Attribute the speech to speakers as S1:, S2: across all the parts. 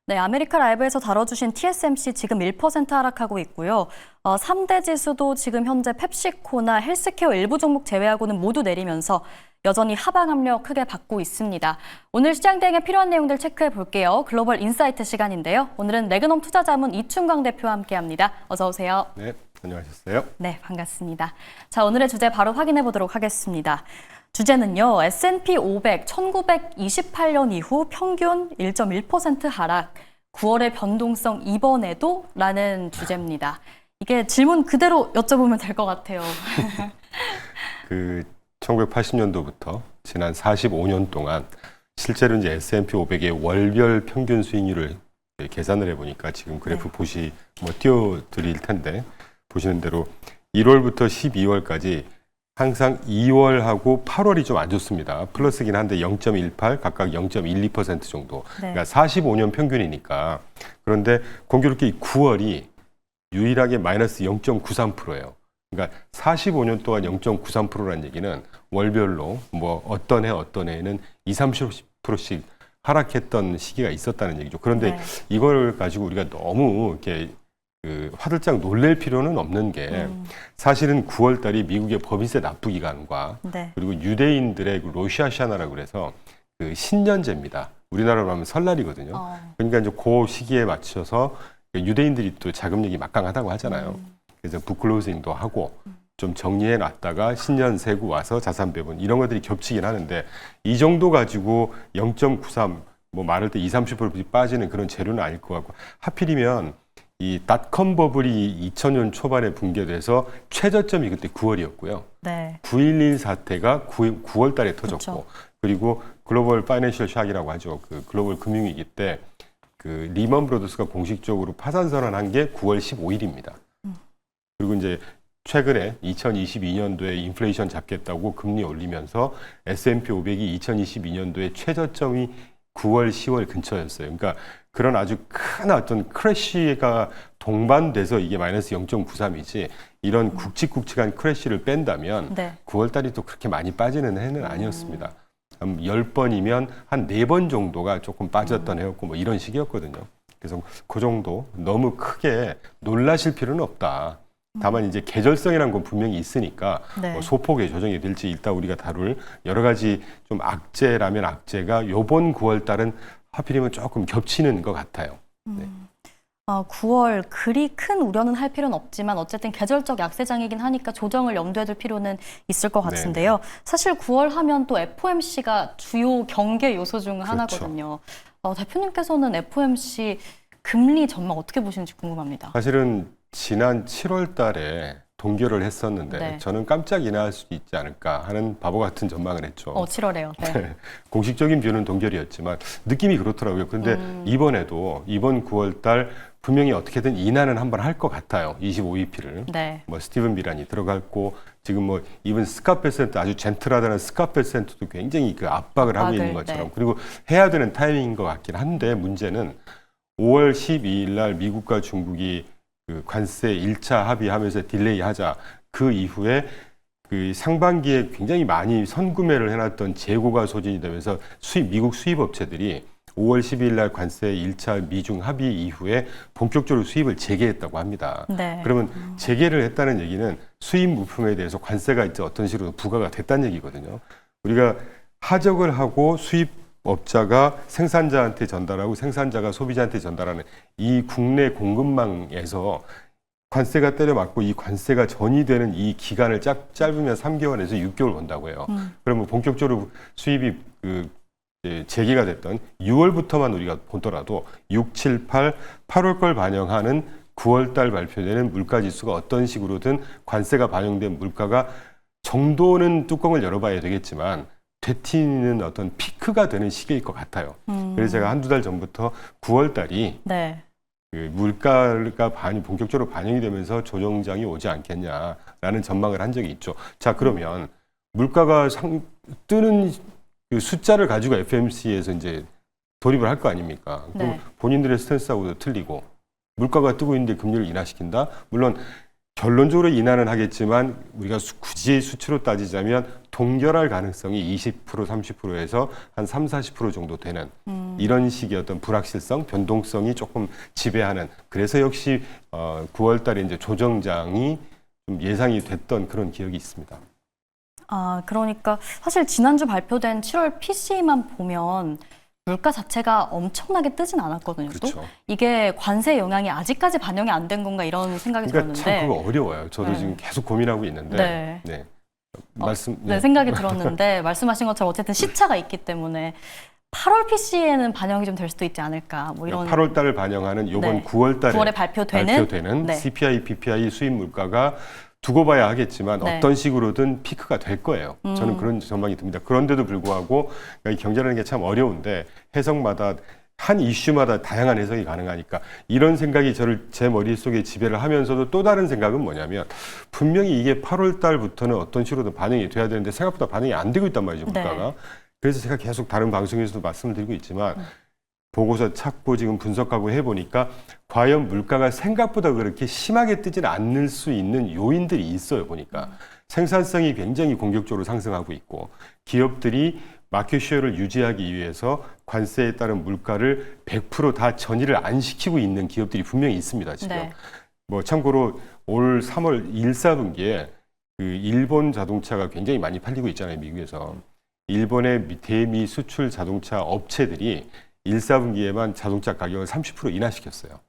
S1: 네, 아메리카 라이브에서 다뤄주신 TSMC 지금 1% 하락하고 있고요. 3대 지수도 지금 현재 펩시코나 헬스케어 일부 종목 제외하고는 모두 내리면서 여전히 하방 압력 크게 받고 있습니다. 오늘 시장 대응에 필요한 내용들 체크해 볼게요. 글로벌 인사이트 시간인데요. 오늘은 레그넘 투자자문 이춘광 대표와 함께합니다. 어서 오세요.
S2: 네, 안녕하셨어요.
S1: 네, 반갑습니다. 자, 오늘의 주제 바로 확인해 보도록 하겠습니다. 주제는요, S&P 500 1928년 이후 평균 1.1% 하락, 9월의 변동성 이번에도? 라는 주제입니다. 이게 질문 그대로 여쭤보면 될 것 같아요.
S2: 1980년도부터 지난 45년 동안 실제로 이제 S&P 500의 월별 평균 수익률을 계산을 해보니까 지금 그래프 띄워드릴 텐데 보시는 대로 1월부터 12월까지 항상 2월하고 8월이 좀 안 좋습니다. 플러스긴 한데 0.18, 각각 0.12% 정도.
S1: 네.
S2: 그러니까 45년 평균이니까. 그런데 공교롭게 9월이 유일하게 마이너스 0.93%예요. 그러니까 45년 동안 0.93%라는 얘기는 월별로 어떤 해에는 20-30%씩 하락했던 시기가 있었다는 얘기죠. 그런데
S1: 네. 이걸
S2: 가지고 우리가 너무 이렇게 화들짝 놀랄 필요는 없는 게 사실은 9월 달이 미국의 법인세 납부 기간과
S1: 네.
S2: 그리고 유대인들의 로샤샤나라고 그래서 신년제입니다. 우리나라로 하면 설날이거든요. 그러니까 이제 그 시기에 맞춰서 유대인들이 또 자금력이 막강하다고 하잖아요. 그래서 북클로징도 하고 좀 정리해 놨다가 신년 세고 와서 자산 배분 이런 것들이 겹치긴 하는데 이 정도 가지고 0.93 말할 때 20-30% 빠지는 그런 재료는 아닐 것 같고 하필이면 이 닷컴 버블이 2000년 초반에 붕괴돼서 최저점이 그때 9월이었고요.
S1: 네.
S2: 9.11 사태가 9월 달에 터졌고
S1: 그렇죠.
S2: 그리고 글로벌 파이낸셜 샥이라고 하죠. 글로벌 금융위기 때 리먼 브로더스가 공식적으로 파산 선언한 게 9월 15일입니다. 그리고 이제 최근에 2022년도에 인플레이션 잡겠다고 금리 올리면서 S&P 500이 2022년도에 최저점이 9월, 10월 근처였어요. 그러니까 그런 아주 큰 어떤 크래쉬가 동반돼서 이게 마이너스 0.93이지 이런 굵직굵직한 크래쉬를 뺀다면
S1: 네.
S2: 9월 달이 또 그렇게 많이 빠지는 해는 아니었습니다. 한 10번이면 한 4번 정도가 조금 빠졌던 해였고 이런 식이었거든요. 그래서 그 정도 너무 크게 놀라실 필요는 없다. 다만 이제 계절성이라는 건 분명히 있으니까
S1: 네.
S2: 소폭의 조정이 될지 일단 우리가 다룰 여러 가지 좀 악재라면 악재가 요번 9월 달은 하필이면 조금 겹치는 것 같아요. 네.
S1: 9월 그리 큰 우려는 할 필요는 없지만 어쨌든 계절적 약세장이긴 하니까 조정을 염두에 둘 필요는 있을 것 같은데요.
S2: 네네.
S1: 사실 9월 하면 또 FOMC가 주요 경계 요소 중
S2: 그렇죠.
S1: 하나거든요. 대표님께서는 FOMC 금리 전망 어떻게 보시는지 궁금합니다.
S2: 사실은 지난 7월 달에 동결을 했었는데
S1: 네.
S2: 저는 깜짝 인하할 수 있지 않을까 하는 바보 같은 전망을 했죠.
S1: 7월에요. 네.
S2: 공식적인 뷰는 동결이었지만 느낌이 그렇더라고요. 근데 이번 9월 달 분명히 어떻게든 인하는 한번 할 것 같아요. 25EP를.
S1: 네.
S2: 스티븐 미란이 들어갔고 지금 이번 스캇%, 아주 젠틀하다는 스캇%도 굉장히 압박을 하고 있는 것처럼.
S1: 네.
S2: 그리고 해야 되는 타이밍인 것 같긴 한데 문제는 5월 12일 날 미국과 중국이 관세 1차 합의하면서 딜레이 하자. 그 이후에 상반기에 굉장히 많이 선구매를 해놨던 재고가 소진이 되면서 미국 수입 업체들이 5월 12일 날 관세 1차 미중 합의 이후에 본격적으로 수입을 재개했다고 합니다.
S1: 네.
S2: 그러면 재개를 했다는 얘기는 수입 물품에 대해서 관세가 이제 어떤 식으로 부과가 됐다는 얘기거든요. 우리가 하적을 하고 수입업자가 생산자한테 전달하고 생산자가 소비자한테 전달하는 이 국내 공급망에서 관세가 때려맞고 이 관세가 전이되는 이 기간을 짧으면 3개월에서 6개월 본다고 해요. 그러면 본격적으로 수입이 재개가 됐던 6월부터만 우리가 보더라도 6, 7, 8월 걸 반영하는 9월 달 발표되는 물가지수가 어떤 식으로든 관세가 반영된 물가가 정도는 뚜껑을 열어봐야 되겠지만 되튀는 어떤 피크가 되는 시기일 것 같아요. 그래서 제가 한두 달 전부터 9월 달이
S1: 네.
S2: 물가가 본격적으로 반영이 되면서 조정장이 오지 않겠냐라는 전망을 한 적이 있죠. 자, 그러면 물가가 뜨는 숫자를 가지고 FOMC에서 이제 돌입을 할 거 아닙니까? 그럼
S1: 네.
S2: 본인들의 스탠스하고도 틀리고 물가가 뜨고 있는데 금리를 인하시킨다? 물론 결론적으로 인하는 하겠지만 우리가 굳이 수치로 따지자면 동결할 가능성이 20% 30%에서 한 3, 40% 정도 되는 이런 식의 어떤 불확실성, 변동성이 조금 지배하는, 그래서 역시 9월 달에 이제 조정장이 좀 예상이 됐던 그런 기억이 있습니다.
S1: 아, 그러니까 사실 지난주 발표된 7월 PC만 보면 물가 자체가 엄청나게 뜨진 않았거든요. 또
S2: 그렇죠.
S1: 이게 관세 영향이 아직까지 반영이 안 된 건가 이런 생각이
S2: 그러니까
S1: 들었는데.
S2: 참 그거 어려워요. 저도
S1: 네.
S2: 지금 계속 고민하고 있는데.
S1: 네.
S2: 네.
S1: 네, 생각이 들었는데 말씀하신 것처럼 어쨌든 시차가 있기 때문에 8월 PC에는 반영이 좀 될 수도 있지 않을까 뭐 이런.
S2: 8월 달을 반영하는 이번
S1: 네.
S2: 9월 달에
S1: 9월에 발표되는
S2: 네.
S1: 네.
S2: CPI, PPI 수입 물가가 두고 봐야 하겠지만
S1: 네.
S2: 어떤 식으로든 피크가 될 거예요. 저는 그런 전망이 듭니다. 그런데도 불구하고 이 경제라는 게 참 어려운데 해석마다 한 이슈마다 다양한 해석이 가능하니까 이런 생각이 제 머릿속에 지배를 하면서도 또 다른 생각은 뭐냐면 분명히 이게 8월 달부터는 어떤 식으로든 반영이 돼야 되는데 생각보다 반영이 안 되고 있단 말이죠, 물가가.
S1: 네.
S2: 그래서 제가 계속 다른 방송에서도 말씀을 드리고 있지만 보고서 찾고 지금 분석하고 해보니까 과연 물가가 생각보다 그렇게 심하게 뜨지는 않을 수 있는 요인들이 있어요, 보니까. 생산성이 굉장히 공격적으로 상승하고 있고 기업들이 마켓 쉐어를 유지하기 위해서 관세에 따른 물가를 100% 전이를 안 시키고 있는 기업들이 분명히 있습니다, 지금.
S1: 네.
S2: 뭐 참고로 올 3월 1, 4분기에 그 일본 자동차가 굉장히 많이 팔리고 있잖아요, 미국에서. 일본의 대미 수출 자동차 업체들이 1, 4분기에만 자동차 가격을 30% 인하시켰어요.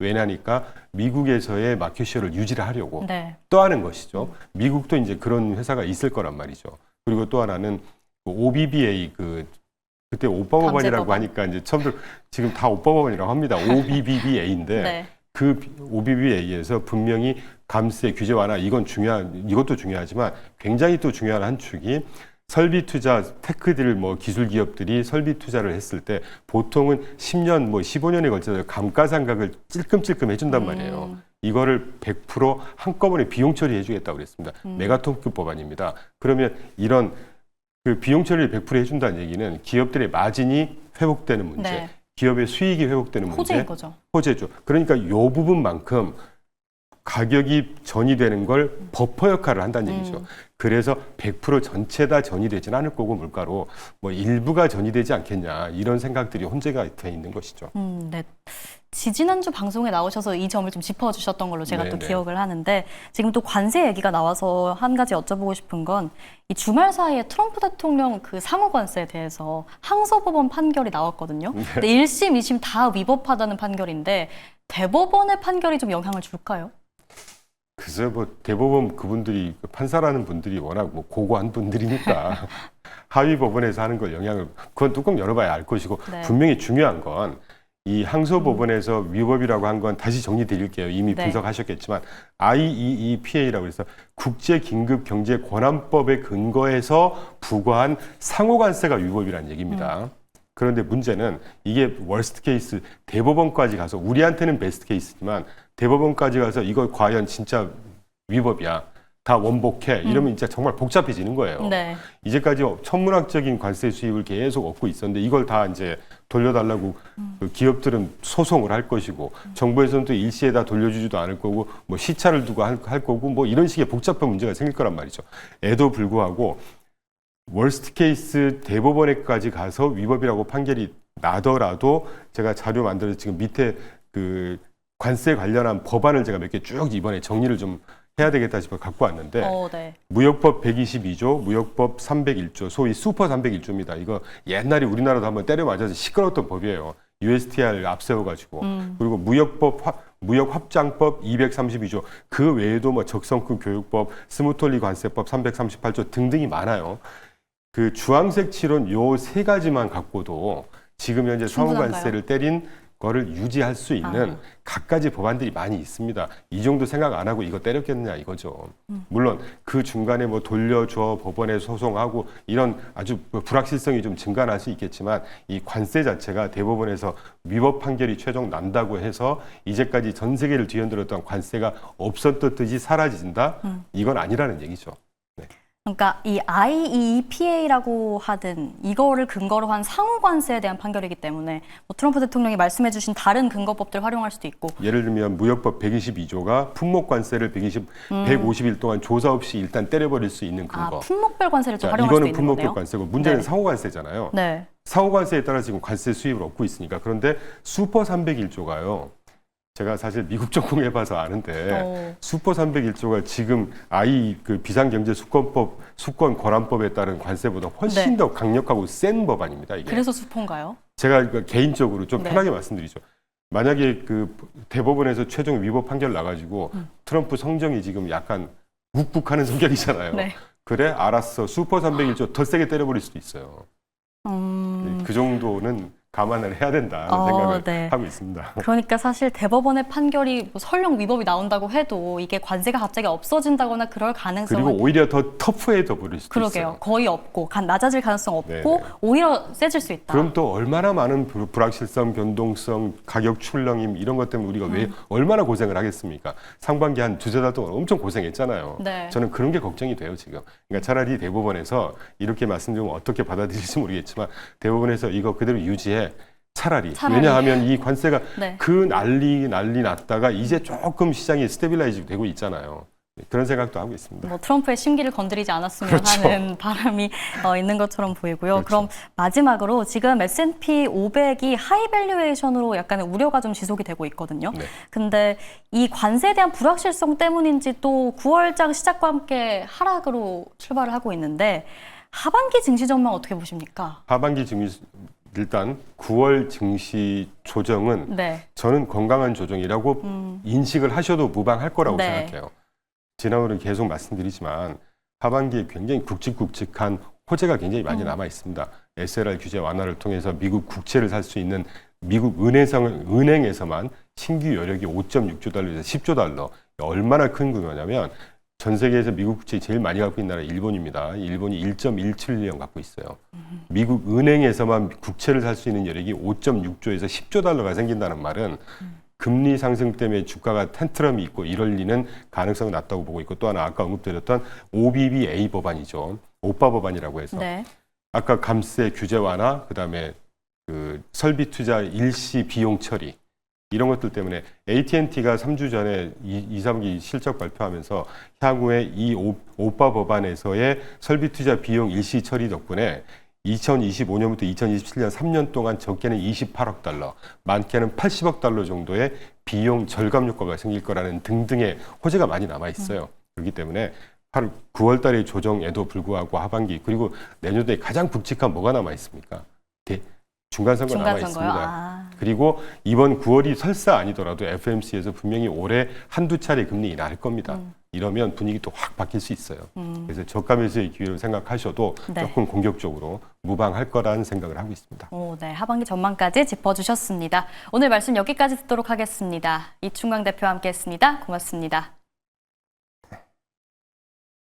S2: 왜냐니까 미국에서의 마켓 쉐어를 유지를 하려고
S1: 네.
S2: 또 하는 것이죠. 미국도 이제 그런 회사가 있을 거란 말이죠. 그리고 또 하나는 OBBA 그때 오빠 법안이라고
S1: 법안.
S2: 하니까 이제 처음부터 지금 다 오빠 법안이라고 합니다. OBBBA인데
S1: 네.
S2: 그 OBBA에서 분명히 감세 규제 완화 이것도 중요하지만 굉장히 또 중요한 한 축이 설비 투자 테크들 뭐 기술 기업들이 설비 투자를 했을 때 보통은 10년 뭐 15년에 걸쳐서 감가상각을 찔끔찔끔 해준단 말이에요. 이거를 100% 한꺼번에 비용 처리해 주겠다고 그랬습니다. 메가톤급 법안입니다. 그러면 이런 그 비용 처리를 100% 해준다는 얘기는 기업들의 마진이 회복되는 문제,
S1: 네.
S2: 기업의 수익이 회복되는
S1: 호재인
S2: 문제,
S1: 거죠.
S2: 호재죠. 그러니까 이 부분만큼 가격이 전이되는 걸 버퍼 역할을 한다는 얘기죠. 그래서 100% 전체 다 전이되지는 않을 거고 물가로 뭐 일부가 전이되지 않겠냐 이런 생각들이 혼재가 돼 있는 것이죠.
S1: 네. 지지난주 방송에 나오셔서 이 점을 좀 짚어주셨던 걸로 제가 또
S2: 네네.
S1: 기억을 하는데 지금 또 관세 얘기가 나와서 한 가지 여쭤보고 싶은 건 이 주말 사이에 트럼프 대통령 그 상호 관세에 대해서 항소법원 판결이 나왔거든요. 근데 1심, 2심 다 위법하다는 판결인데 대법원의 판결이 좀 영향을 줄까요?
S2: 글쎄 뭐 대법원 그분들이 판사라는 분들이 워낙 뭐 고고한 분들이니까 하위 법원에서 하는 걸 영향을 그건 뚜껑 열어봐야 알 것이고
S1: 네.
S2: 분명히 중요한 건 이 항소법원에서 위법이라고 한 건 다시 정리드릴게요. 이미
S1: 네.
S2: 분석하셨겠지만 IEEPA라고 해서 국제긴급경제권한법에 근거해서 부과한 상호관세가 위법이라는 얘기입니다. 그런데 문제는 이게 월스트 케이스 대법원까지 가서 우리한테는 베스트 케이스지만 대법원까지 가서 이거 과연 진짜 위법이야. 다 원복해. 이러면 진짜 정말 복잡해지는 거예요.
S1: 네.
S2: 이제까지 천문학적인 관세 수입을 계속 얻고 있었는데 이걸 다 이제 돌려달라고 그 기업들은 소송을 할 것이고 정부에서는 또 일시에다 돌려주지도 않을 거고 뭐 시차를 두고 할 거고 뭐 이런 식의 복잡한 문제가 생길 거란 말이죠. 에도 불구하고 월스트 케이스 대법원에까지 가서 위법이라고 판결이 나더라도 제가 자료 만들어서 지금 밑에 그 관세 관련한 법안을 제가 몇 개 쭉 이번에 정리를 좀 해야 되겠다 싶어 갖고 왔는데
S1: 네.
S2: 무역법 122조, 무역법 301조, 소위 슈퍼 301조입니다. 이거 옛날에 우리나라도 한번 때려 맞아서 시끄러웠던 법이에요. USTR 앞세워가지고 그리고 무역합장법 232조 그 외에도 뭐 적성급 교육법, 스무톨리 관세법 338조 등등이 많아요. 그 주황색 칠은 요 세 가지만 갖고도 지금 현재 상호관세를 때린 거를 유지할 수 있는 갖가지 법안들이 많이 있습니다. 이 정도 생각 안 하고 이거 때렸겠느냐 이거죠. 물론 그 중간에 뭐 돌려줘 법원에 소송하고 이런 아주 불확실성이 좀 증가할 수 있겠지만 이 관세 자체가 대법원에서 위법 판결이 최종 난다고 해서 이제까지 전 세계를 뒤흔들었던 관세가 없었던 듯이 사라진다? 이건 아니라는 얘기죠. 네.
S1: 그러니까 이 IEEPA라고 하든 이거를 근거로 한 상호 관세에 대한 판결이기 때문에 뭐 트럼프 대통령이 말씀해주신 다른 근거법들 활용할 수도 있고.
S2: 예를 들면 무역법 122조가 품목 관세를 150일 동안 조사 없이 일단 때려버릴 수 있는 근거.
S1: 품목별 관세를 좀
S2: 자,
S1: 활용할 수도
S2: 이거는
S1: 있는
S2: 품목별
S1: 거네요.
S2: 관세고 문제는
S1: 네.
S2: 상호 관세잖아요.
S1: 네.
S2: 상호 관세에 따라 지금 관세 수입을 얻고 있으니까. 그런데 슈퍼 301조가요. 제가 사실 미국 전공해봐서 아는데 슈퍼 301조가 지금 그 비상경제 수권 권한법에 따른 관세보다 훨씬
S1: 네.
S2: 더 강력하고 센 법안입니다. 이게.
S1: 그래서 수포인가요?
S2: 제가 개인적으로 좀
S1: 네.
S2: 편하게 말씀드리죠. 만약에 그 대법원에서 최종 위법 판결 나가지고 트럼프 성정이 지금 약간 욱욱하는 성격이잖아요.
S1: 네.
S2: 그래 알았어. 슈퍼 301조 더 세게 때려버릴 수도 있어요. 그 정도는 감안을 해야 된다는 생각을
S1: 네.
S2: 하고 있습니다.
S1: 그러니까 사실 대법원의 판결이 뭐 설령 위법이 나온다고 해도 이게 관세가 갑자기 없어진다거나 그럴 가능성은
S2: 그리고 오히려 더 터프해져 버릴 수도
S1: 그러게요.
S2: 있어요.
S1: 거의 없고 낮아질 가능성 없고
S2: 네네.
S1: 오히려 세질 수 있다.
S2: 그럼 또 얼마나 많은 불확실성, 변동성, 가격 출렁임 이런 것 때문에 우리가 왜 얼마나 고생을 하겠습니까? 상반기 한 두세 달 동안 엄청 고생했잖아요.
S1: 네.
S2: 저는 그런 게 걱정이 돼요, 지금. 그러니까 차라리 대법원에서 이렇게 말씀드리면 어떻게 받아들일지 모르겠지만 대법원에서 이거 그대로 유지해. 차라리. 왜냐하면 이 관세가
S1: 네.
S2: 그 난리 났다가 이제 조금 시장이 스테빌라이즈 되고 있잖아요. 그런 생각도 하고 있습니다.
S1: 뭐 트럼프의 심기를 건드리지 않았으면
S2: 그렇죠.
S1: 하는 바람이 있는 것처럼 보이고요.
S2: 그렇죠.
S1: 그럼 마지막으로 지금 S&P 500이 하이 밸류에이션으로 약간의 우려가 좀 지속이 되고 있거든요.
S2: 네.
S1: 근데 이 관세에 대한 불확실성 때문인지 또 9월장 시작과 함께 하락으로 출발을 하고 있는데 하반기 증시 전망 어떻게 보십니까?
S2: 하반기 증시 일단 9월 증시 조정은
S1: 네.
S2: 저는 건강한 조정이라고 인식을 하셔도 무방할 거라고
S1: 네.
S2: 생각해요. 지난번에 계속 말씀드리지만 하반기에 굉장히 굵직굵직한 호재가 굉장히 많이 남아 있습니다. SLR 규제 완화를 통해서 미국 국채를 살 수 있는 미국 은행에서만 신규 여력이 5.6조 달러에서 10조 달러. 얼마나 큰 규모냐면 전 세계에서 미국 국채 제일 많이 갖고 있는 나라 일본입니다. 일본이 1.1트릴리언 갖고 있어요. 미국 은행에서만 국채를 살 수 있는 여력이 5.6조에서 10조 달러가 생긴다는 말은 금리 상승 때문에 주가가 텐트럼이 있고 이럴 리는 가능성이 낮다고 보고 있고 또 하나 아까 언급드렸던 OBBA 법안이죠. 오빠 법안이라고 해서
S1: 네.
S2: 아까 감세 규제 완화 그다음에 그 설비 투자 일시 비용 처리 이런 것들 때문에 AT&T가 3주 전에 2, 3기 실적 발표하면서 향후에 이 오빠 법안에서의 설비 투자 비용 일시 처리 덕분에 2025년부터 2027년 3년 동안 적게는 28억 달러, 많게는 80억 달러 정도의 비용 절감 효과가 생길 거라는 등등의 호재가 많이 남아 있어요. 그렇기 때문에 9월 달의 조정에도 불구하고 하반기 그리고 내년도에 가장 굵직한 뭐가 남아 있습니까? 중간선거 남아 있습니다. 그리고 이번 9월이 설사 아니더라도 FOMC에서 분명히 올해 한두 차례 금리 인하할 겁니다. 이러면 분위기 또 확 바뀔 수 있어요. 그래서 저가 매수의 기회로 생각하셔도
S1: 네.
S2: 조금 공격적으로 무방할 거라는 생각을 하고 있습니다.
S1: 네, 하반기 전망까지 짚어주셨습니다. 오늘 말씀 여기까지 듣도록 하겠습니다. 이충광 대표와 함께했습니다. 고맙습니다.